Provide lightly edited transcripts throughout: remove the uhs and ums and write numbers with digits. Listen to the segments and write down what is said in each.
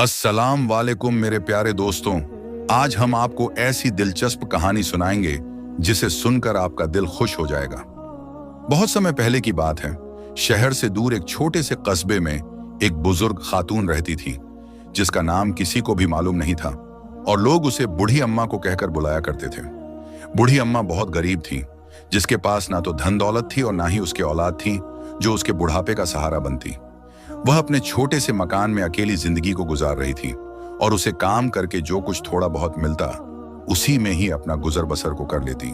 अस्सलाम वालेकुम मेरे प्यारे दोस्तों। आज हम आपको ऐसी दिलचस्प कहानी सुनाएंगे जिसे सुनकर आपका दिल खुश हो जाएगा। बहुत समय पहले की बात है। शहर से दूर एक छोटे से कस्बे में एक बुजुर्ग खातून रहती थी जिसका नाम किसी को भी मालूम नहीं था और लोग उसे बूढ़ी अम्मा को कहकर बुलाया करते थे। बूढ़ी अम्मा बहुत गरीब थी, जिसके पास ना तो धन दौलत थी और ना ही उसके औलाद थी जो उसके बुढ़ापे का सहारा बनती। वह अपने छोटे से मकान में अकेली जिंदगी को गुजार रही थी और उसे काम करके जो कुछ थोड़ा बहुत मिलता उसी में ही अपना गुजर बसर को कर लेती।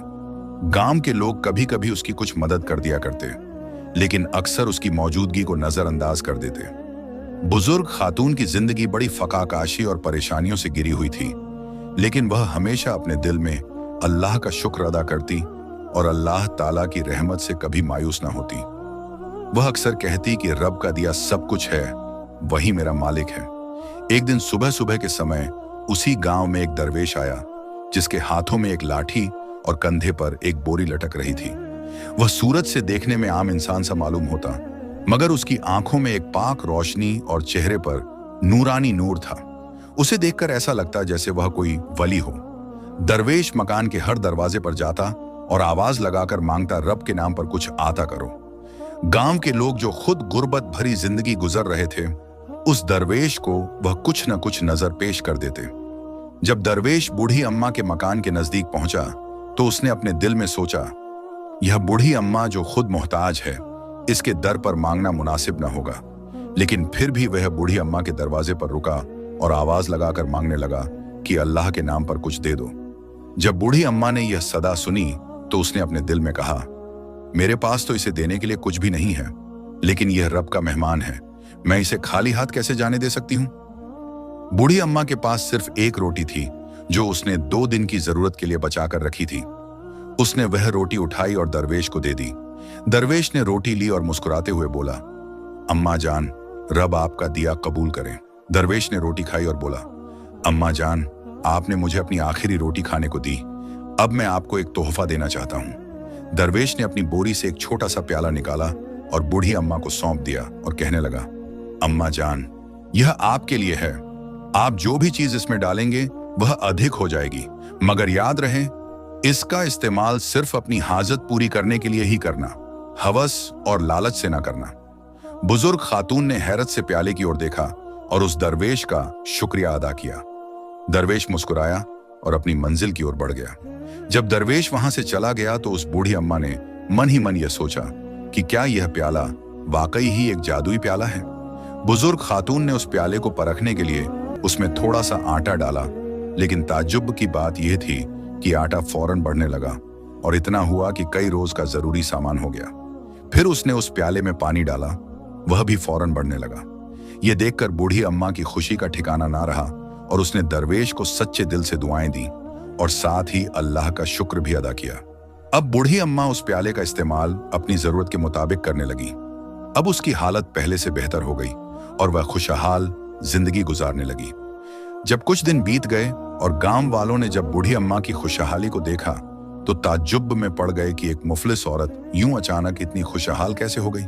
गांव के लोग कभी कभी उसकी कुछ मदद कर दिया करते, लेकिन अक्सर उसकी मौजूदगी को नजरअंदाज कर देते। बुजुर्ग खातून की जिंदगी बड़ी फकाकाशी और परेशानियों से घिरी हुई थी, लेकिन वह हमेशा अपने दिल में अल्लाह का शुक्र अदा करती और अल्लाह ताला की रहमत से कभी मायूस ना होती। वह अक्सर कहती कि रब का दिया सब कुछ है, वही मेरा मालिक है। एक दिन सुबह सुबह के समय उसी गांव में एक दरवेश आया जिसके हाथों में एक लाठी और कंधे पर एक बोरी लटक रही थी। वह सूरज से देखने में आम इंसान सा मालूम होता, मगर उसकी आंखों में एक पाक रोशनी और चेहरे पर नूरानी नूर था। उसे देखकर ऐसा लगता जैसे वह कोई वली हो। दरवेश मकान के हर दरवाजे पर जाता और आवाज लगाकर मांगता, रब के नाम पर कुछ आता करो। गांव के लोग जो खुद गुर्बत भरी जिंदगी गुजर रहे थे, उस दरवेश को वह कुछ न कुछ नजर पेश कर देते। जब दरवेश बूढ़ी अम्मा के मकान के नजदीक पहुंचा तो उसने अपने दिल में सोचा, यह बूढ़ी अम्मा जो खुद मोहताज है, इसके दर पर मांगना मुनासिब न होगा। लेकिन फिर भी वह बूढ़ी अम्मा के दरवाजे पर रुका और आवाज लगाकर मांगने लगा कि अल्लाह के नाम पर कुछ दे दो। जब बूढ़ी अम्मा ने यह सदा सुनी तो उसने अपने दिल में कहा, मेरे पास तो इसे देने के लिए कुछ भी नहीं है, लेकिन यह रब का मेहमान है, मैं इसे खाली हाथ कैसे जाने दे सकती हूं। बूढ़ी अम्मा के पास सिर्फ एक रोटी थी जो उसने 2 दिन की जरूरत के लिए बचा कर रखी थी। उसने वह रोटी उठाई और दरवेश को दे दी। दरवेश ने रोटी ली और मुस्कुराते हुए बोला, अम्मा जान, रब आपका दिया कबूल करे। दरवेश ने रोटी खाई और बोला, अम्मा जान, आपने मुझे अपनी आखिरी रोटी खाने को दी, अब मैं आपको एक तोहफा देना चाहता हूं। दरवेश ने अपनी बोरी से एक छोटा सा प्याला निकाला और बूढ़ी अम्मा को सौंप दिया और कहने लगा, अम्मा जान, यह आपके लिए है। आप जो भी चीज इसमें डालेंगे वह अधिक हो जाएगी, मगर याद रहे इसका इस्तेमाल सिर्फ अपनी हाजत पूरी करने के लिए ही करना, हवस और लालच से ना करना। बुजुर्ग खातून ने हैरत से प्याले की ओर देखा और उस दरवेश का शुक्रिया अदा किया। दरवेश मुस्कुराया और अपनी मंजिल की ओर बढ़ गया। जब दरवेश वहां से चला गया तो उस बूढ़ी अम्मा ने मन ही मन यह सोचा कि क्या यह प्याला वाकई ही एक जादुई प्याला है। बुजुर्ग खातून ने उस प्याले को परखने के लिए उसमें थोड़ा सा आटा डाला, लेकिन ताज्जुब की बात यह थी कि आटा फौरन बढ़ने लगा और इतना हुआ कि कई रोज का जरूरी सामान हो गया। फिर उसने उस प्याले में पानी डाला, वह भी फौरन बढ़ने लगा। यह देखकर बूढ़ी अम्मा की खुशी का ठिकाना ना रहा और उसने दरवेश को सच्चे दिल से दुआएं दी और साथ ही अल्लाह का शुक्र भी अदा किया। अब बूढ़ी अम्मा उस प्याले का इस्तेमाल अपनी जरूरत के मुताबिक करने लगी। अब उसकी हालत पहले से बेहतर हो गई और वह खुशहाल जिंदगी गुजारने लगी। जब कुछ दिन बीत गए और गांव वालों ने जब बूढ़ी अम्मा की खुशहाली को देखा तो ताज्जुब में पड़ गए कि एक मुफलिस औरत यूं अचानक इतनी खुशहाल कैसे हो गई।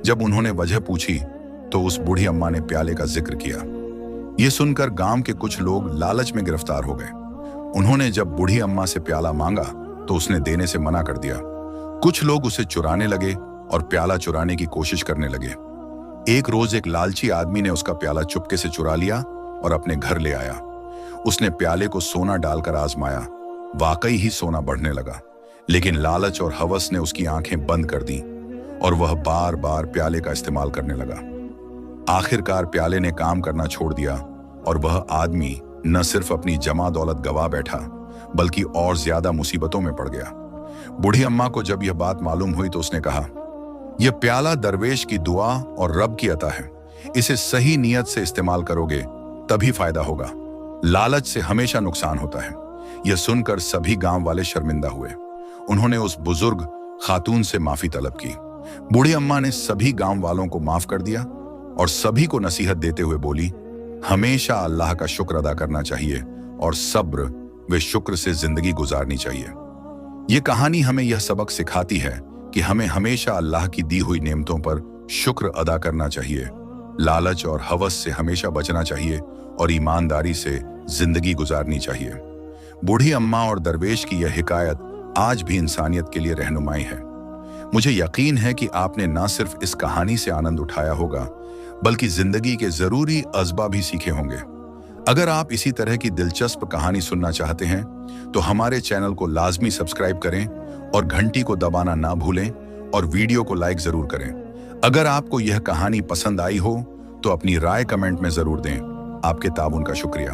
जब उन्होंने वजह पूछी तो उस बूढ़ी अम्मा ने प्याले का जिक्र किया। यह सुनकर गांव के कुछ लोग लालच में गिरफ्तार हो गए। उन्होंने जब बूढ़ी अम्मा से प्याला मांगा तो उसने देने से मना कर दिया। कुछ लोग उसे चुराने लगे और प्याला चुराने की कोशिश करने लगे। एक रोज एक लालची आदमी ने उसका प्याला चुपके से चुरा लिया और अपने घर ले आया। उसने प्याले को सोना डालकर आजमाया, वाकई ही सोना बढ़ने लगा, लेकिन लालच और हवस ने उसकी आंखें बंद कर दी और वह बार बार प्याले का इस्तेमाल करने लगा। आखिरकार प्याले ने काम करना छोड़ दिया और वह आदमी न सिर्फ अपनी जमा दौलत गवा बैठा बल्कि और ज्यादा मुसीबतों में पड़ गया। बूढ़ी अम्मा को जब यह बात मालूम हुई तो उसने कहा, यह प्याला दरवेश की दुआ और रब की अता है, इसे सही नियत से इस्तेमाल करोगे तभी फायदा होगा, लालच से हमेशा नुकसान होता है। यह सुनकर सभी गांव वाले शर्मिंदा हुए। उन्होंने उस बुजुर्ग खातून से माफी तलब की। बूढ़ी अम्मा ने सभी गांव वालों को माफ कर दिया और सभी को नसीहत देते हुए बोली, हमेशा अल्लाह का शुक्र अदा करना चाहिए और सब्र व शुक्र से जिंदगी गुजारनी चाहिए। ये कहानी हमें यह सबक सिखाती है कि हमें हमेशा अल्लाह की दी हुई नेमतों पर शुक्र अदा करना चाहिए, लालच और हवस से हमेशा बचना चाहिए और ईमानदारी से जिंदगी गुजारनी चाहिए। बूढ़ी अम्मा और दरवेश की यह हिकायत आज भी इंसानियत के लिए रहनुमाई है। मुझे यकीन है कि आपने न सिर्फ इस कहानी से आनंद उठाया होगा, बल्कि जिंदगी के जरूरी अज़बा भी सीखे होंगे। अगर आप इसी तरह की दिलचस्प कहानी सुनना चाहते हैं तो हमारे चैनल को लाजमी सब्सक्राइब करें और घंटी को दबाना ना भूलें और वीडियो को लाइक जरूर करें। अगर आपको यह कहानी पसंद आई हो तो अपनी राय कमेंट में जरूर दें। आपके ताउन का शुक्रिया।